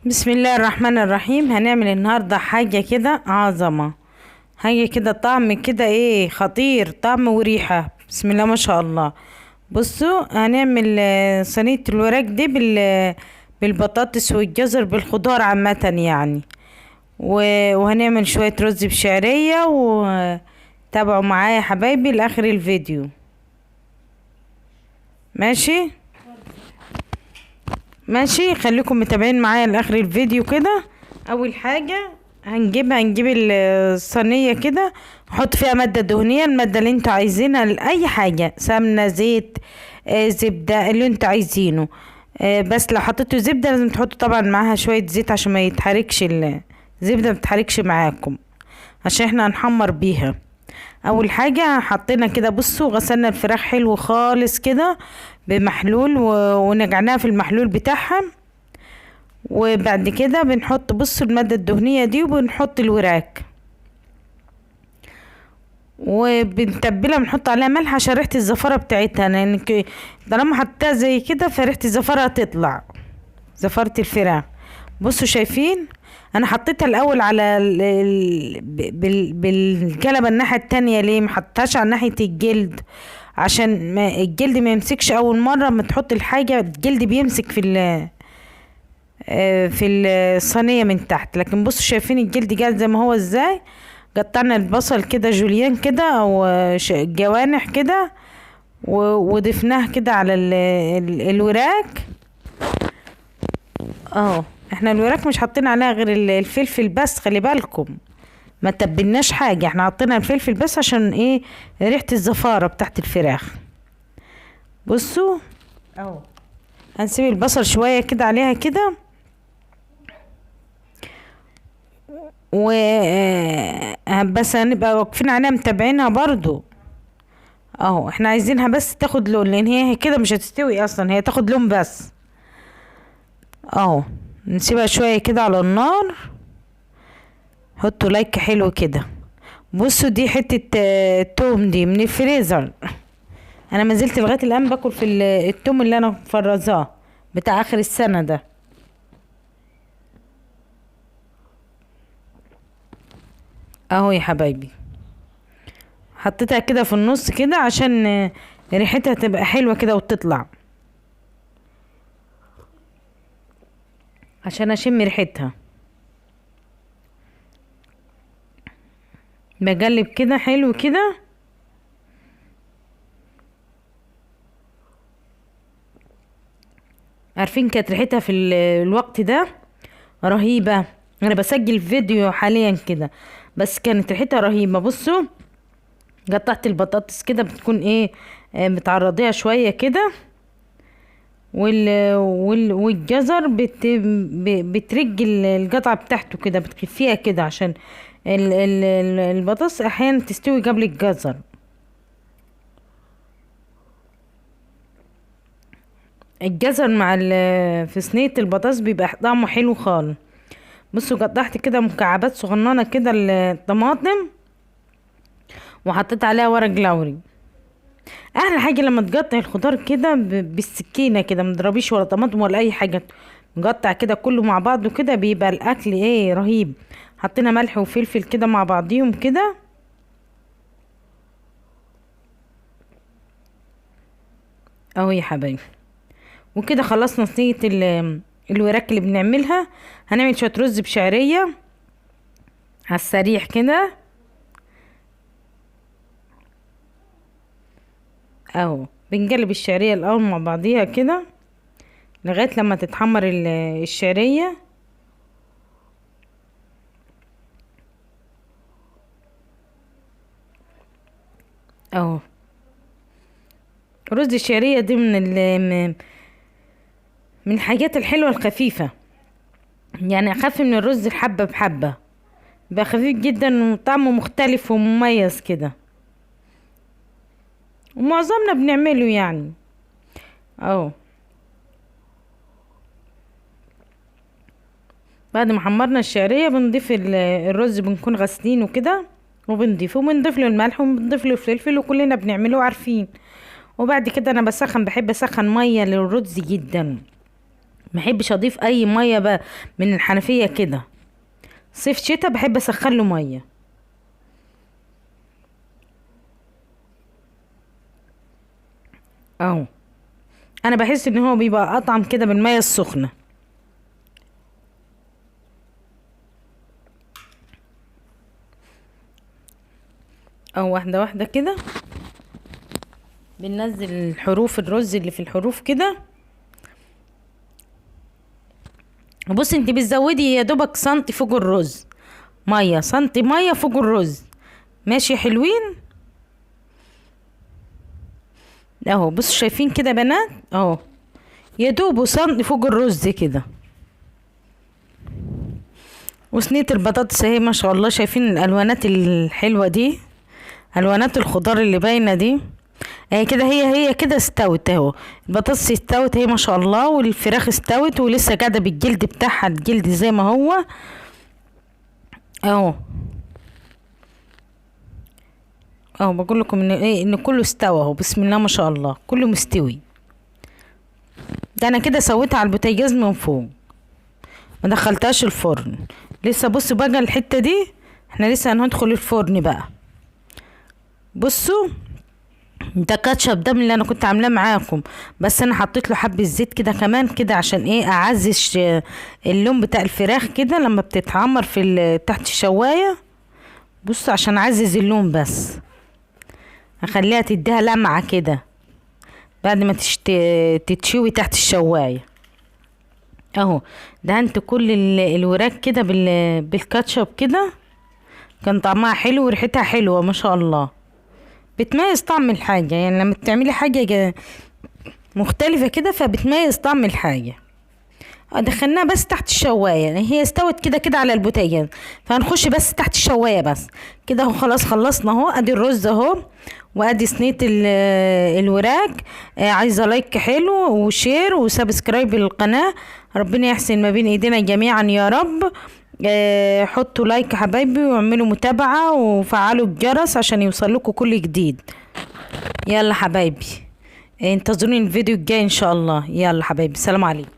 بسم الله الرحمن الرحيم. هنعمل النهاردة حاجة كده عظمة، حاجة كده طعم كده ايه خطير، طعم وريحة بسم الله ما شاء الله. بصوا هنعمل صينية الوراك دي بالبطاطس والجزر بالخضار عامة يعني. وهنعمل شوية رز بشعرية، وتابعوا معايا يا حبايبي لاخر الفيديو. ماشي ماشي، خليكم متابعين معايا لاخر الفيديو كده. اول حاجه هنجيب الصينيه كده، نحط فيها ماده دهنيه، الماده اللي انتوا عايزينها لاي حاجه، سمنه، زيت، زبده، اللي انتوا عايزينه. بس لو حطيتوا زبده لازم تحطوا طبعا معاها شويه زيت عشان ما يتحركش الزبده، ما تتحركش معاكم عشان احنا هنحمر بيها. اول حاجة حطينا كده، بصوا غسلنا الفراخ حلو خالص كده بمحلول ونقعناها في المحلول بتاعها. وبعد كده بنحط، بصوا المادة الدهنية دي، وبنحط الوراك وبنتبلها، بنحط عليها ملح عشان ريحة الزفارة بتاعتها، لان طالما حطيتها زي كده فريحة الزفارة هتطلع، زفارة الفراخ. بصوا شايفين، انا حطيتها الاول على بالجلبة الناحية التانية. ليه محطهاش على ناحية الجلد؟ عشان ما الجلد ما يمسكش. اول مرة ما تحط الحاجة الجلد بيمسك في الصينية من تحت. لكن بصوا شايفين الجلد جاهز زي ما هو ازاي. قطعنا البصل كده جوليان كده، او جوانح كده، وضفناه كده على الوراك. اهو احنا الوراك مش حاطين عليها غير الفلفل بس، خلي بالكم ما تبلناش حاجة، احنا حطينا الفلفل بس عشان ايه؟ ريحة الزفارة بتاعت الفراخ. بصوا اهو هنسيب البصل شوية كده عليها كده، و بس هنبقى واقفين عليها متابعينها برضو. اهو احنا عايزينها بس تاخد لون، لان هي كده مش هتستوي اصلا، هي تاخد لون بس. اهو نسيبها شوية كده على النار. حطوا لايك حلو كده. بصوا دي حتة توم دي من الفريزر، انا ما زلت لغاية الان باكل في التوم اللي انا مفرزاه بتاع اخر السنة ده. اهو يا حبايبي حطيتها كده في النص كده عشان ريحتها تبقى حلوة كده وتطلع، عشان اشم ريحتها. بقلب كده حلو كده. عارفين كانت ريحتها في الوقت ده رهيبة. انا بسجل فيديو حاليا كده، بس كانت ريحتها رهيبة. بصوا قطعت البطاطس كده، بتكون ايه متعرضيها شوية كده، والجزر بترج القطعة بتاعته كده، بتخفيها كده عشان البطاطس احيانا تستوي قبل الجزر. الجزر مع في صينية البطاطس بيبقى طعمه حلو خالص. بصوا قطعت كده مكعبات صغننة كده الطماطم، وحطيت عليها ورق لوري. احلى حاجه لما تقطع الخضار كده بالسكينه كده، مضربيش ولا طماطم ولا اي حاجه، مقطع كده كله مع بعضه كده، بيبقى الاكل ايه رهيب. حطينا ملح وفلفل كده مع بعضيهم كده. اهو يا حبايبي، وكده خلصنا صينيه الوراك اللي بنعملها. هنعمل شويه رز بشعريه على السريع كده. اهو بنقلب الشعريه الاول مع بعضيها كده لغايه لما تتحمر الشعريه. اهو رز الشعريه دي من الحاجات الحلوه الخفيفه، يعني اخف من الرز الحبه بحبه، بقى خفيف جدا وطعمه مختلف ومميز كده، ومعظمنا بنعمله يعني. اهو بعد ما حمرنا الشعريه بنضيف الرز، بنكون غاسلينه كده وبنضيفه، وبنضيف له الملح وبنضيف له الفلفل، وكلنا بنعمله عارفين. وبعد كده انا بحب اسخن ميه للرز جدا، محبش اضيف اي ميه بقى من الحنفيه كده. صيف شتا بحب اسخن له ميه اهو. انا بحس ان هو بيبقى اطعم كده بالميه السخنه اهو. واحده واحده كده بننزل الحروف الرز اللي في الحروف كده. بصي انت بتزودي يا دوبك سنتي فوق الرز ميه، سنتي ميه فوق الرز، ماشي حلوين اهو. بصوا شايفين كده بنات اهو، يا دوب سنتي فوق الرز كده. وصينية البطاطس اهي ما شاء الله، شايفين الالوانات الحلوة دي، الوانات الخضار اللي باينة دي اهي كده. هي كده استوت اهو، البطاطس استوت اهي ما شاء الله، والفراخ استوت ولسه قاعدة بالجلد بتاعها، الجلد زي ما هو اهو اهو. بقول لكم ان ايه، ان كله استوى اهو، بسم الله ما شاء الله كله مستوي. ده انا كده سويتها على البوتاجاز من فوق، ما دخلتهاش الفرن لسه. بصوا بقى الحتة دي، احنا لسه هندخل الفرن بقى. بصوا ده كاتشب ده من اللي انا كنت عاملاه معاكم، بس انا حطيت له حبة زيت كده كمان كده عشان ايه، اعزز اللون بتاع الفراخ كده لما بتتعمر في تحت الشواية. بصوا عشان اعزز اللون بس، اخليها تديها لمعة كده بعد ما تتشوي تحت الشواية اهو. دهنت كل الوراك كده بالكاتشب كده، كان طعمها حلو وريحتها حلوة ما شاء الله، بتميز طعم الحاجة. يعني لما تعملي حاجة مختلفة كده فبتميز طعم الحاجة. دخلناها بس تحت الشواية، يعني هي استوت كده كده على البوتاجاز، فهنخش بس تحت الشواية بس كده اهو. خلاص خلصنا اهو، ادي الرز اهو، وادي صينية الوراك. عايزة لايك حلو وشير وسبسكرايب للقناة، ربنا يحسن ما بين ايدينا جميعا يا رب. حطوا لايك يا حبايبي، واعملوا متابعة وفعلوا الجرس عشان يوصلكوا كل جديد. يلا حبايبي انتظروني الفيديو الجاي ان شاء الله. يلا حبايبي، سلام عليكم.